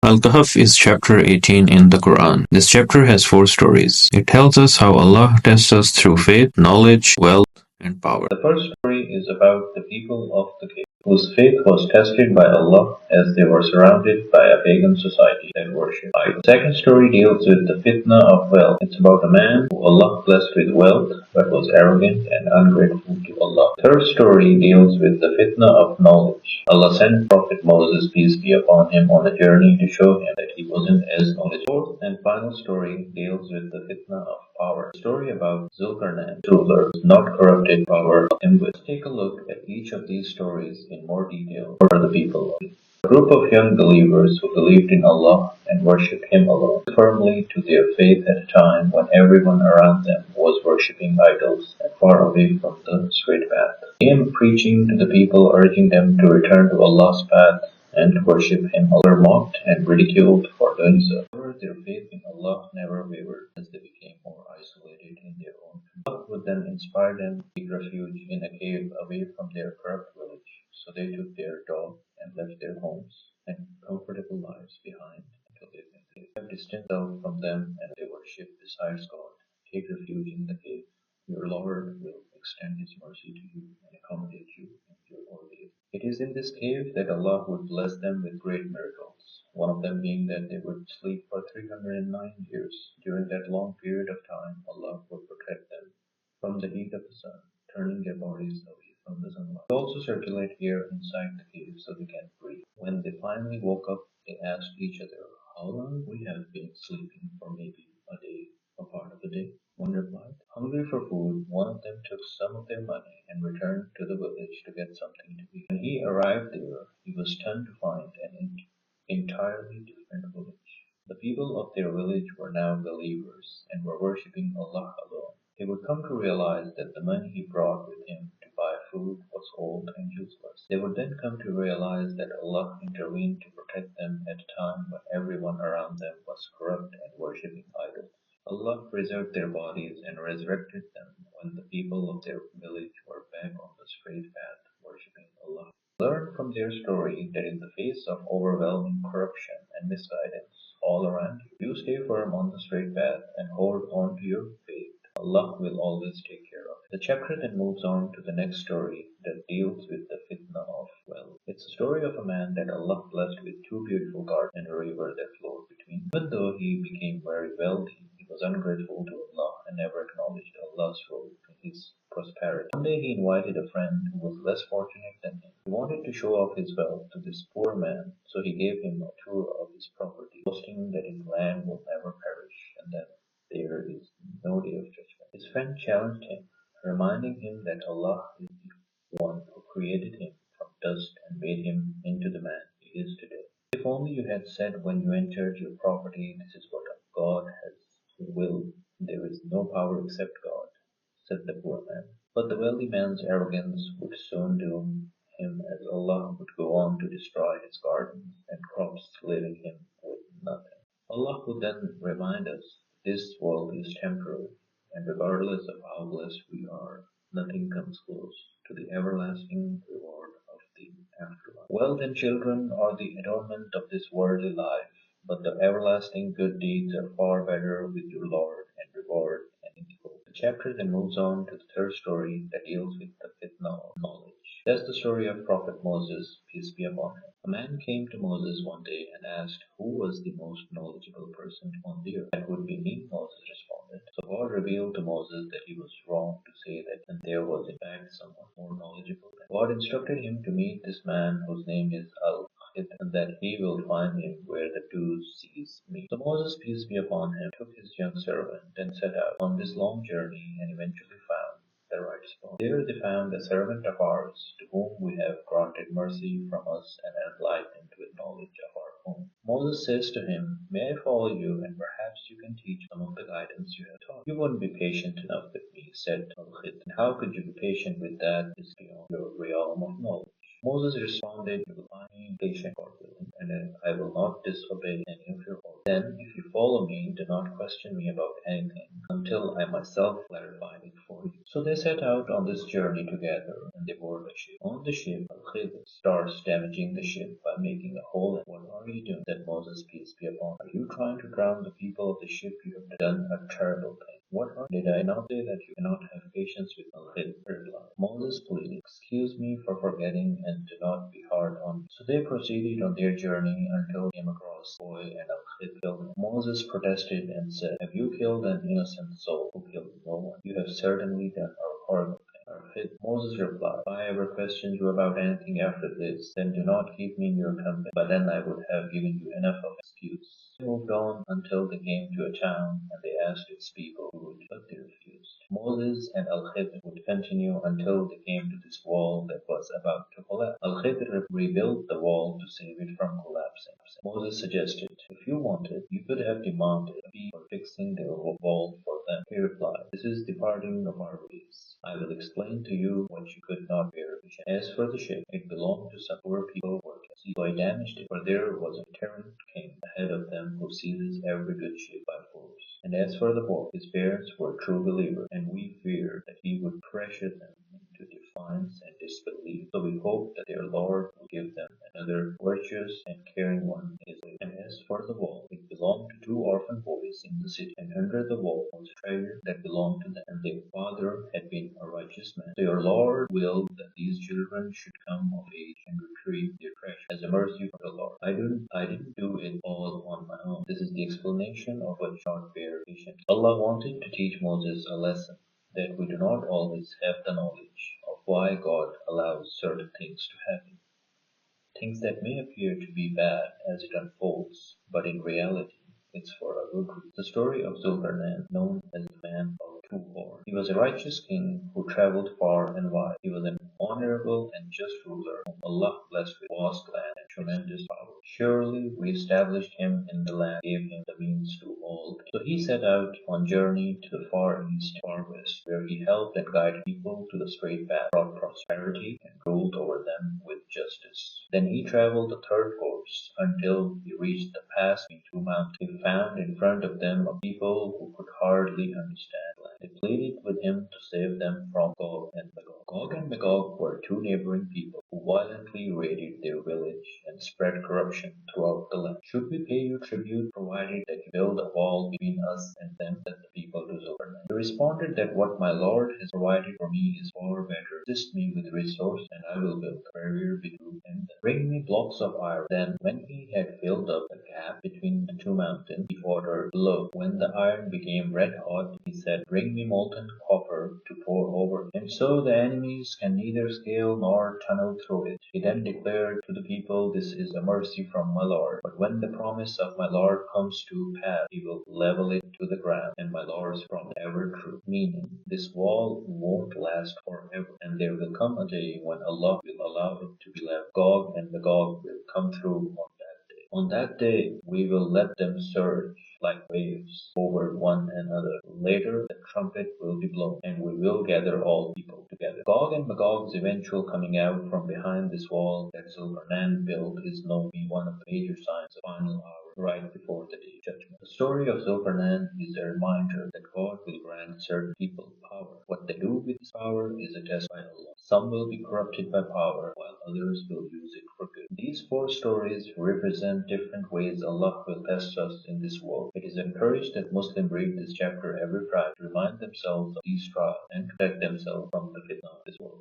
Al-Kahf is chapter 18 in the Quran. This chapter has 4 stories. It tells us how Allah tests us through faith, knowledge, wealth, and power. The first story is about the people of the cave, whose faith was tested by Allah as they were surrounded by a pagan society that worshipped idols. The second story deals with the fitna of wealth. It's about a man who Allah blessed with wealth but was arrogant and ungrateful to Allah. The third story deals with the fitna of knowledge. Allah sent Prophet Moses, peace be upon him, on a journey to show him that he wasn't as knowledgeable. The fourth and final story deals with the fitna of power. The story about Zulkarnain, ruler, not corrupted power of him. Let's take a look at each of these stories in more detail for the people of it. A group of young believers who believed in Allah and worshipped Him alone firmly to their faith at a time when everyone around them was worshipping idols and far away from the straight path. He came preaching to the people, urging them to return to Allah's path and to worship Him. They were mocked and ridiculed for doing so. However, their faith in Allah never wavered as they became more isolated in their own community. Allah would then inspire them to take refuge in a cave away from their corrupt village. So they took their dog and left their homes and comfortable lives behind until they have distanced themselves from them and they worship besides God. Take refuge in the cave. Your Lord will extend His mercy to you and accommodate you in your old age. It is in this cave that Allah would bless them with great miracles, one of them being that they would sleep for 309 years. During that long period of time, Allah would protect them from the heat of the sun, turning their bodies away from the sunlight. They also circulate air inside the cave so they can breathe. When they finally woke up, they asked each other, "How long we have been sleeping? For maybe a day, a part of a day." One replied. Hungry for food, one of them took some of their money and returned to the village to get something to eat. When he arrived there, he was stunned to find an entirely different village. The people of their village were now believers and were worshipping Allah alone. He would come to realize that the money he brought with him to buy food was old and useless. They would then come to realize that Allah intervened to protect them at a time when everyone around them was corrupt and worshipping idols. Allah preserved their bodies and resurrected them when the people of their village were back on the straight path, worshipping Allah. Learn from their story that in the face of overwhelming corruption and misguidance all around you, you stay firm on the straight path and hold on to your faith. Allah will always take care of it. The chapter then moves on to the next story that deals with the fitna of wealth. It's a story of a man that Allah blessed with 2 beautiful gardens and a river that flowed between. Even though he became very wealthy, he was ungrateful to Allah and never acknowledged Allah's role in his prosperity. One day he invited a friend who was less fortunate than him. He wanted to show off his wealth to this poor man, so he gave him a tour of his property, boasting that his land will never perish and that there is no day of judgment. His friend challenged him, reminding him that Allah is the one who created him from dust and made him into the man he is today. If only you had said when you entered your property, "This is what God has willed. There is no power except God," said the poor man. But the wealthy man's arrogance would soon doom him, as Allah would go on to destroy his gardens and crops, leaving him with nothing. Allah would then remind us this world is temporary, and regardless of how blessed we are, nothing comes close to the everlasting reward of the afterlife. Wealth and children are the adornment of this worldly life, but the everlasting good deeds are far better with your Lord and reward and equal. The chapter then moves on to the third story that deals with the fitna of knowledge. That's the story of Prophet Moses, peace be upon him. A man came to Moses one day and asked who was the most knowledgeable person on the earth. "That would be me," Moses responded. So God revealed to Moses that he was wrong to say that, and there was in fact someone more knowledgeable than him. God instructed him to meet this man whose name is Al-Kahf, and that he will find him where the two seas meet. So Moses, peace be upon him, took his young servant and set out on this long journey and eventually found the right spot. There they found a servant of ours to whom we have granted mercy from us and enlightened with knowledge of our own. Moses says to him, "May I follow you and perhaps you can teach some of the guidance you have taught?" "You wouldn't be patient enough with me," said Al-Khid. "And how could you be patient with that is beyond your realm of knowledge." Moses responded, "You will find me patient, God willing, and I will not disobey any of your orders." Then, if you follow me, do not question me about anything until I myself clarify it for you. So they set out on this journey together, and they board a ship. On the ship, Al-Khidr starts damaging the ship by making a hole in it. What are you doing? Said Moses, peace be upon him. Are you trying to drown the people of the ship? You have done a terrible thing. Did I not say that you cannot have patience with Al-Khidr? Replied. Moses pleaded, excuse me for forgetting and do not be hard on me. So they proceeded on their journey until they came across the boy and Al-Khidr killed him. Moses protested and said, have you killed an innocent soul? Who killed no one? You have certainly done a horrible thing. Moses replied, if I ever question you about anything after this, then do not keep me in your company, but then I would have given you enough of an excuse. They moved on until they came to a town, and they asked its people food, but they refused. Moses and Al-Khidr would continue until they came to this wall that was about to collapse. Al-Khidr rebuilt the wall to save it from collapsing. Moses suggested, if you wanted, you could have demanded a fee for fixing the wall for them. He replied, this is the parting of our ways. I will explain to you what you could not bear. As for the ship, it belonged to some poor people who were at sea, so I damaged it, for there was a tyrant king ahead of them who seizes every good ship by force. And as for the boy, his parents were true believers, and we feared that he would pressure them into defiance and disbelief. So we hoped that their Lord would give them another virtuous and caring one in his way. And as for the wall, it belonged to two orphan boys in the city, and under the wall was a treasure that belonged to them, and their father had been a righteous man. So your Lord willed that these children should come of age and retrieve their treasure as a mercy from the Lord. I didn't do it all on my own. This is the explanation of what God bear patience. Allah wanted to teach Moses a lesson that we do not always have the knowledge of why God allows certain things to happen. Things that may appear to be bad as it unfolds, but in reality it's for a good reason. The story of Zulkarnain, known as the man of two horns. He was a righteous king who traveled far and wide. He was an honorable and just ruler whom Allah blessed with vast land and tremendous power. Surely we established him in the land, gave him the means to all. So he set out on journey to the far east, far west, where he helped and guided people to the straight path, brought prosperity, and ruled over them with justice. Then he traveled a third course until he reached the pass between two mountains. He found in front of them a people who could hardly understand language. They pleaded with him to save them from Gog and Magog. Gog and Magog were two neighboring people who violently raided their village and spread corruption throughout the land. Should we pay you tribute provided that you build a wall between us and them? Said the people to Zulkarnain. He responded that what my Lord has provided for me is far better. Assist me with resource and I will build a barrier between you and them. Bring me blocks of iron. Then when he had filled up the gap between the two mountains, he ordered, blow. When the iron became red hot, he said, bring me molten copper to pour over it, and so the enemies can neither scale nor tunnel through it. He then declared to the people, this is a mercy from my Lord, but when the promise of my Lord comes to pass, he will level it to the ground, and my Lord's promise ever true. Meaning, this wall won't last forever, and there will come a day when Allah will allow it to be left. Gog and Magog will come through on that day. On that day, we will let them surge like waves over one another. Later, the trumpet will be blown, and we will gather all people together. Gog and Magog's eventual coming out from behind this wall that Zulkarnain built is known to be one of the major signs of final hour, right before the day of judgment. The story of Zulkarnain is a reminder that God will grant certain people power. What they do with this power is a test by Allah. Some will be corrupted by power, while others will use it for good. These four stories represent different ways Allah will test us in this world. It is encouraged that Muslims read this chapter every Friday to remind themselves of these trials and protect themselves from the fitna of this world.